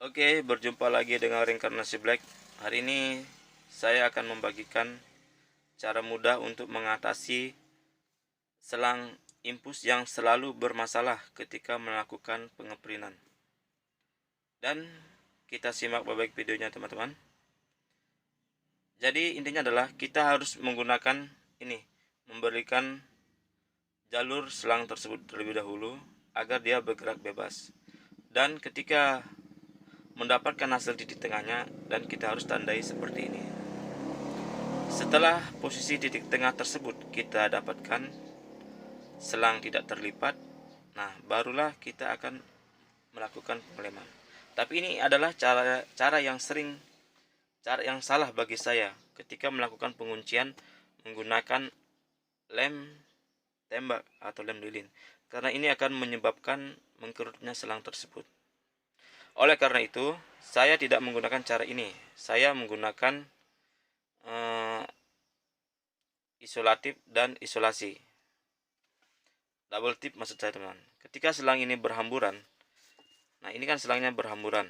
Oke, berjumpa lagi dengan Reinkarnasi Black. Hari ini saya akan membagikan cara mudah untuk mengatasi selang impus yang selalu bermasalah ketika melakukan pengeprinan. Dan kita simak baik-baik videonya, teman-teman. Jadi intinya adalah kita harus menggunakan ini, memberikan jalur selang tersebut terlebih dahulu agar dia bergerak bebas. Dan ketika mendapatkan hasil titik tengahnya, dan kita harus tandai seperti ini. Setelah posisi titik tengah tersebut kita dapatkan, selang tidak terlipat, nah barulah kita akan melakukan pengeleman. Tapi ini adalah cara yang salah bagi saya ketika melakukan penguncian menggunakan lem tembak atau lem lilin, karena ini akan menyebabkan mengkerutnya selang tersebut. Oleh karena itu, saya tidak menggunakan cara ini. Saya menggunakan isolatif dan isolasi. Double tip maksud saya, teman. Ketika selang ini berhamburan, nah ini kan selangnya berhamburan.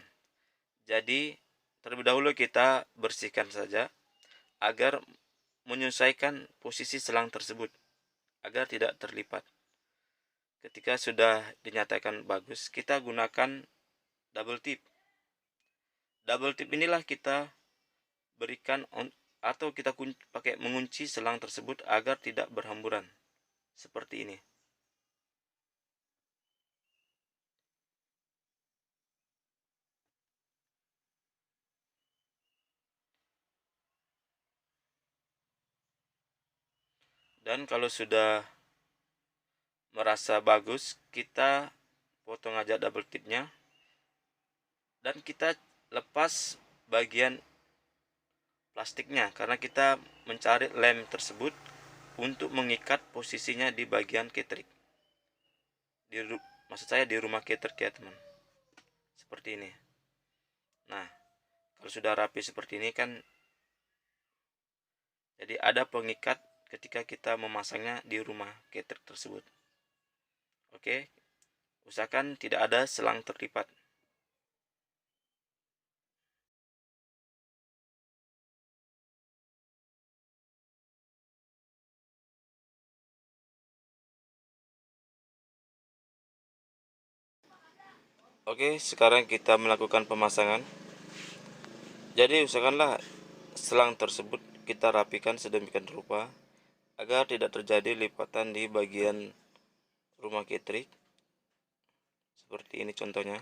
Jadi terlebih dahulu kita bersihkan saja agar menyesuaikan posisi selang tersebut agar tidak terlipat. Ketika sudah dinyatakan bagus, kita gunakan double tip. Double tip inilah kita berikan atau kita pakai mengunci selang tersebut agar tidak berhamburan. Seperti ini. Dan kalau sudah merasa bagus, kita potong aja double tipnya dan kita lepas bagian plastiknya, karena kita mencari lem tersebut untuk mengikat posisinya di bagian ketrik. Maksud saya di rumah ketrik ya, teman. Seperti ini. Nah, kalau sudah rapi seperti ini kan, jadi ada pengikat ketika kita memasangnya di rumah ketrik tersebut. Oke, usahakan tidak ada selang terlipat. Oke, sekarang kita melakukan pemasangan. Jadi usahakanlah selang tersebut kita rapikan sedemikian rupa agar tidak terjadi lipatan di bagian rumah ketrik. Seperti ini contohnya.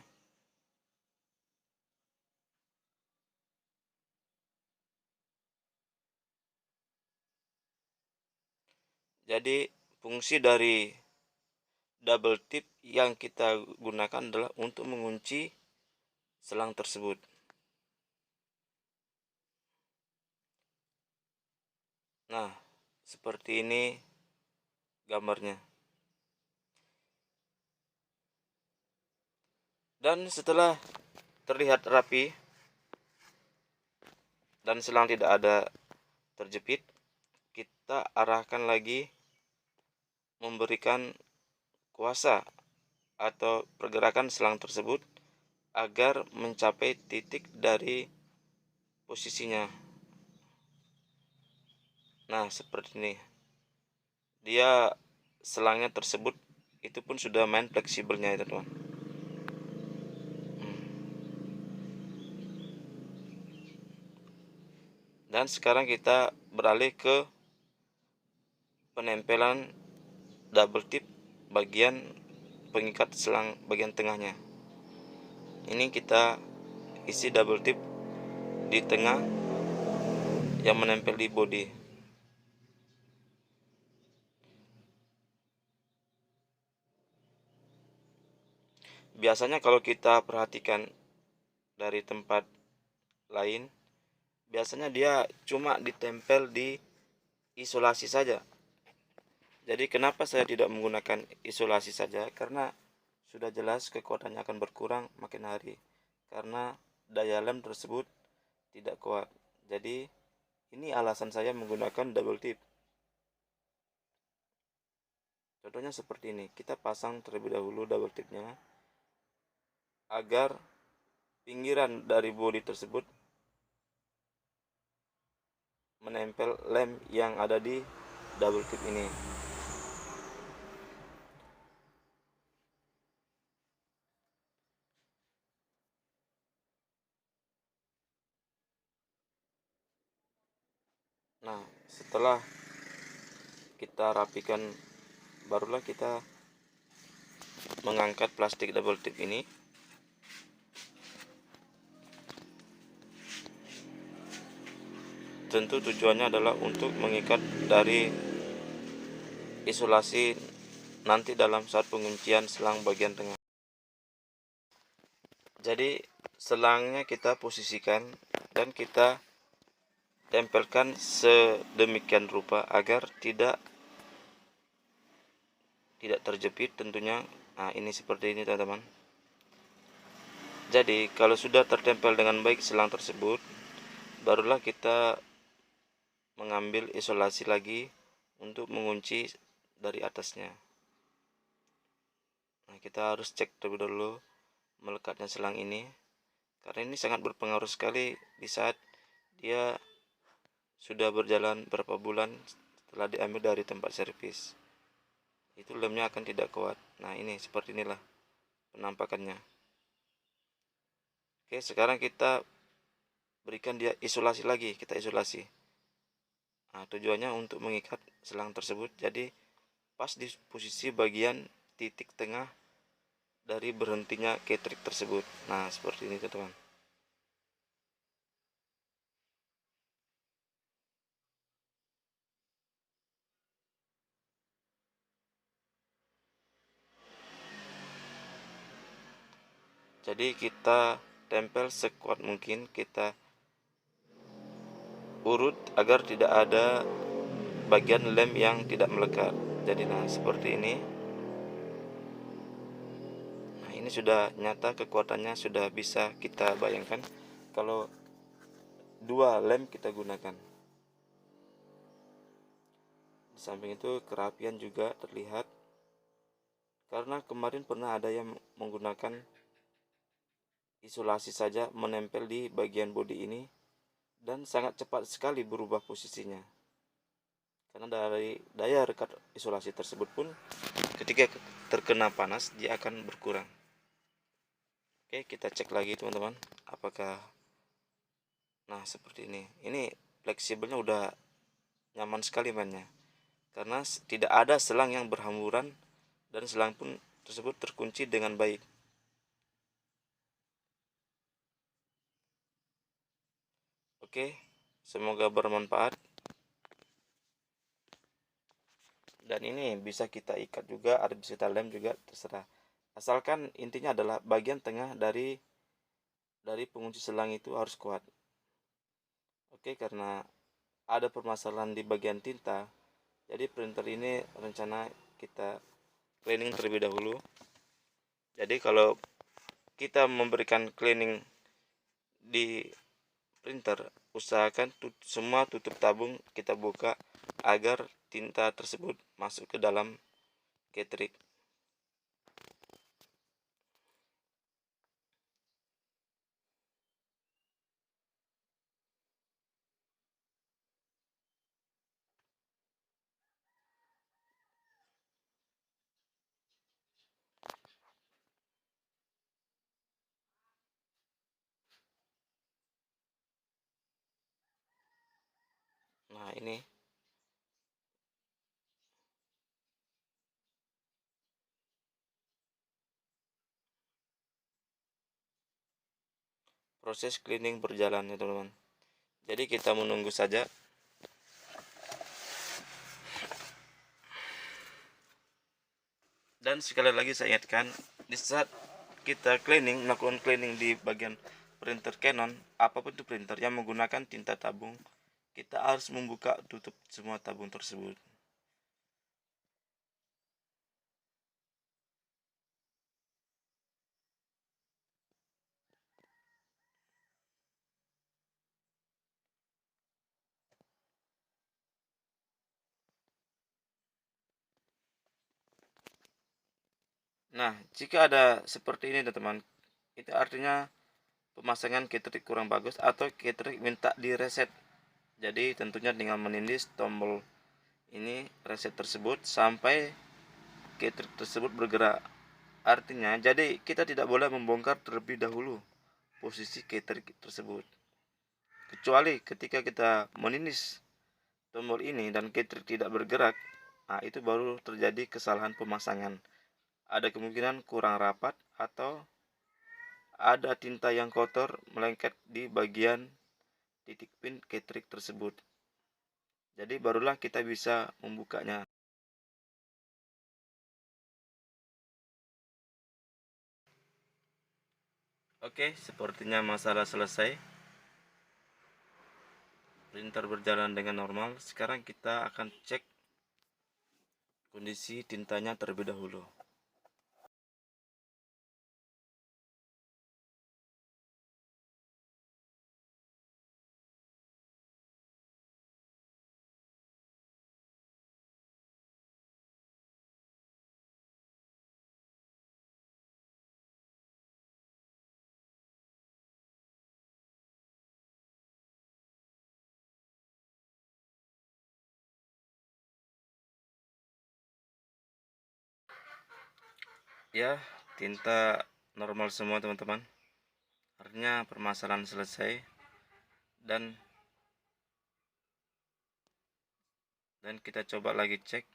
Jadi fungsi dari double tip yang kita gunakan adalah untuk mengunci selang tersebut. Nah, seperti ini gambarnya. Dan setelah terlihat rapi dan selang tidak ada terjepit, kita arahkan lagi memberikan kuasa atau pergerakan selang tersebut agar mencapai titik dari posisinya. Nah, seperti ini. Dia selangnya tersebut itu pun sudah main fleksibelnya itu, teman. Dan sekarang kita beralih ke penempelan double tip bagian pengikat selang bagian tengahnya. Ini kita isi double tip di tengah yang menempel di bodi. Biasanya kalau kita perhatikan dari tempat lain, biasanya dia cuma ditempel di isolasi saja. Jadi kenapa saya tidak menggunakan isolasi saja? Karena sudah jelas kekuatannya akan berkurang makin hari, karena daya lem tersebut tidak kuat. Jadi ini alasan saya menggunakan double tip. Contohnya seperti ini. Kita pasang terlebih dahulu double tipnya agar pinggiran dari bodi tersebut menempel lem yang ada di double tip ini. Nah, setelah kita rapikan, barulah kita mengangkat plastik double tip ini. Tentu tujuannya adalah untuk mengikat dari isolasi nanti dalam saat penguncian selang bagian tengah. Jadi selangnya kita posisikan dan kita tempelkan sedemikian rupa agar tidak terjepit tentunya. Nah, ini seperti ini teman-teman. Jadi kalau sudah tertempel dengan baik selang tersebut, barulah kita mengambil isolasi lagi untuk mengunci dari atasnya. Nah, kita harus cek terlebih dahulu melekatnya selang ini, karena ini sangat berpengaruh sekali di saat dia sudah berjalan berapa bulan setelah diambil dari tempat servis. Itu lemnya akan tidak kuat. Nah, ini seperti inilah penampakannya. Oke, sekarang kita berikan dia isolasi lagi, kita isolasi. Nah, tujuannya untuk mengikat selang tersebut jadi pas di posisi bagian titik tengah dari berhentinya ketrik tersebut. Nah, seperti ini teman-teman. Jadi kita tempel sekuat mungkin, kita urut agar tidak ada bagian lem yang tidak melekat. Jadi nah seperti ini. Nah, ini sudah nyata kekuatannya, sudah bisa kita bayangkan kalau dua lem kita gunakan. Di samping itu kerapian juga terlihat, karena kemarin pernah ada yang menggunakan isolasi saja menempel di bagian bodi ini dan sangat cepat sekali berubah posisinya. Karena dari daya rekat isolasi tersebut pun ketika terkena panas dia akan berkurang. Oke, kita cek lagi teman-teman, apakah nah seperti ini. Ini fleksibelnya udah nyaman sekali mainnya, karena tidak ada selang yang berhamburan dan selang pun tersebut terkunci dengan baik. Oke, semoga bermanfaat. Dan ini bisa kita ikat juga, ada bisa kita lem juga, terserah. Asalkan intinya adalah bagian tengah dari pengunci selang itu harus kuat. Oke, karena ada permasalahan di bagian tinta, jadi printer ini rencana kita cleaning terlebih dahulu. Jadi kalau kita memberikan cleaning di printer, usahakan semua tutup tabung kita buka agar tinta tersebut masuk ke dalam cartridge. Nah, ini proses cleaning berjalan ya teman-teman. Jadi kita menunggu saja. Dan sekali lagi saya ingatkan, di saat kita melakukan cleaning di bagian printer Canon, apapun itu printer yang menggunakan tinta tabung, kita harus membuka tutup semua tabung tersebut. Nah, jika ada seperti ini teman-teman, itu artinya pemasangan cartridge kurang bagus atau cartridge minta direset. Jadi tentunya dengan menindis tombol ini reset tersebut sampai cartridge tersebut bergerak. Artinya, jadi kita tidak boleh membongkar terlebih dahulu posisi cartridge tersebut. Kecuali ketika kita menindis tombol ini dan cartridge tidak bergerak, nah itu baru terjadi kesalahan pemasangan. Ada kemungkinan kurang rapat atau ada tinta yang kotor melengket di bagian titik pin cartridge tersebut. Jadi barulah kita bisa membukanya. Oke, sepertinya masalah selesai. Printer berjalan dengan normal. Sekarang kita akan cek kondisi tintanya terlebih dahulu. Ya, tinta normal semua teman-teman. Artinya permasalahan selesai dan kita coba lagi cek.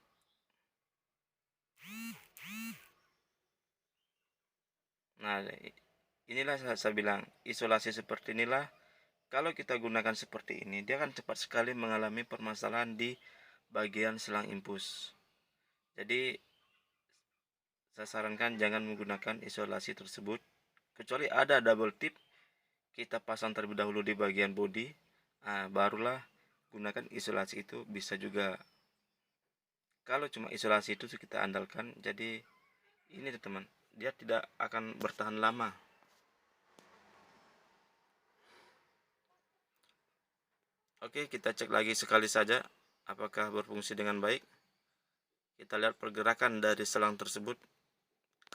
Nah, inilah saya bilang, isolasi seperti inilah kalau kita gunakan seperti ini, dia akan cepat sekali mengalami permasalahan di bagian selang impus. Jadi saya sarankan jangan menggunakan isolasi tersebut, kecuali ada double tip, kita pasang terlebih dahulu di bagian bodi, barulah gunakan isolasi itu. Bisa juga kalau cuma isolasi itu kita andalkan, jadi ini teman, dia tidak akan bertahan lama. Oke, kita cek lagi sekali saja apakah berfungsi dengan baik. Kita lihat pergerakan dari selang tersebut.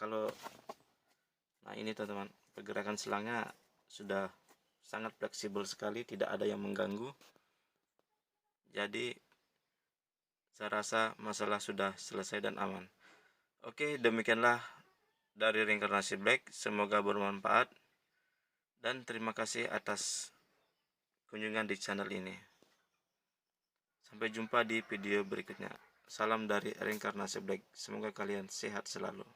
Nah ini teman-teman, pergerakan selangnya sudah sangat fleksibel sekali, tidak ada yang mengganggu. Jadi saya rasa masalah sudah selesai dan aman. Oke, demikianlah dari Reinkarnasi Black. Semoga bermanfaat dan terima kasih atas kunjungan di channel ini. Sampai jumpa di video berikutnya. Salam dari Reinkarnasi Black. Semoga kalian sehat selalu.